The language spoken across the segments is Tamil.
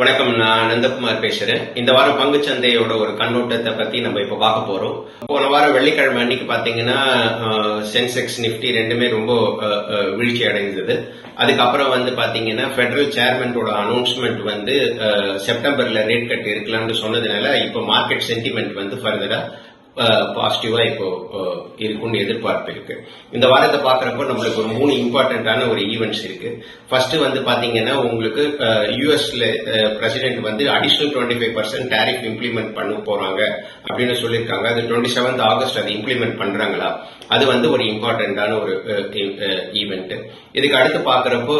வணக்கம், நான் நந்தகுமார் பேசுறேன். இந்த வாரம் பங்குச்சந்தையோட ஒரு கண்ணோட்டத்தை பத்தி நம்ம இப்ப பார்க்க போறோம். போன வாரம் வெள்ளிக்கிழமை அன்னைக்கு பாத்தீங்கன்னா சென்செக்ஸ் நிப்டி ரெண்டுமே ரொம்ப வீழ்ச்சி அடைந்தது. அதுக்கப்புறம் பாத்தீங்கன்னா பெடரல் சேர்மனோட அனௌன்ஸ்மெண்ட் செப்டம்பர்ல ரேட் கட் இருக்கலாம்னு சொன்னதுனால இப்ப மார்க்கெட் சென்டிமெண்ட் ஃபர்தரா பாசிட்டிவா இப்போ இருக்கும்னு எதிர்பார்ப்பு இருக்கு. இந்த வாரத்தை பாக்குறப்போ நம்மளுக்கு ஒரு 3 இம்பார்ட்டன்டான ஒரு ஈவெண்ட்ஸ் இருக்கு. ஃபர்ஸ்ட் பாத்தீங்கன்னா உங்களுக்கு யூஎஸ்ல பிரசிடென்ட் அடிஷனல் 25% டாரிஃப் இம்ப்ளிமெண்ட் பண்ண போறாங்க அப்படின்னு சொல்லியிருக்காங்க. அது 27 ஆகஸ்ட் அது இம்ப்ளிமெண்ட் பண்றாங்களா, அது ஒரு இம்பார்ட்டன்டான ஒரு ஈவெண்ட். இதுக்கு அடுத்து பாக்குறப்போ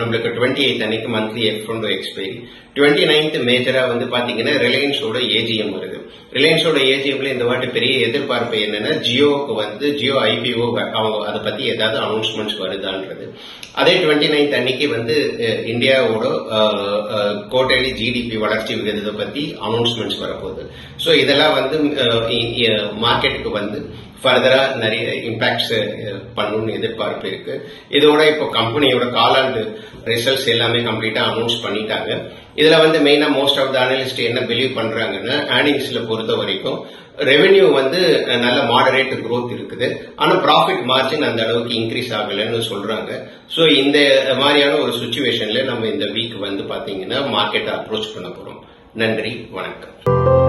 நம்மளுக்கு 28 அன்னைக்கு மந்த்லி எஃப் எக்ஸ்பைரி, 29 மேஜரா பாத்தீங்கன்னா ரிலையன்ஸோட ஏஜிஎம் வருது. ரிலையன்ஸோட ஏஜிஎம்ல இந்த வாட்டி பெரிய எதிர்பார்ப்பு என்னன்னா ஜியோவுக்கு ஜியோ ஐபிஓ அவங்க அதை பத்தி ஏதாவது அனௌன்ஸ்மெண்ட்ஸ் வருதான்றது. அதே 29 அன்னைக்கு இந்தியாவோட குவார்டர்லி ஜிடிபி வளர்ச்சி விகிதத்தை பத்தி அனௌன்ஸ்மெண்ட்ஸ் வரப்போகுது. ஸோ இதெல்லாம் மார்க்கெட்டுக்கு ஃபர்தரா நிறைய இம்பாக்ட்ஸ் பண்ணணும்னு எதிர்பார்ப்பு இருக்கு. இதோட இப்போ கம்பெனியோட காலாண்டு ரிசல்ட்ஸ் எல்லாமே கம்ப்ளீட்டா அனௌன்ஸ் பண்ணிட்டாங்க. இதுல மெயினா மோஸ்ட் ஆஃப் த அனலிஸ்ட் என்ன பிலீவ் பண்றாங்கன்னா, ஏர்னிங்ஸ்ல பொறுத்த வரைக்கும் ரெவென்யூ நல்ல மாடரேட் growth இருக்குது. ஆனா ப்ராஃபிட் மார்ஜின் அந்த அளவுக்கு இன்க்ரீஸ் ஆகலன்னு சொல்றாங்க. சோ இந்த மாதிரியான ஒரு சிச்சுவேஷன்ல நம்ம இந்த வீக் பாத்தீங்கன்னா மார்க்கெட்டை அப்ரோச் பண்ண போறோம். நன்றி, வணக்கம்.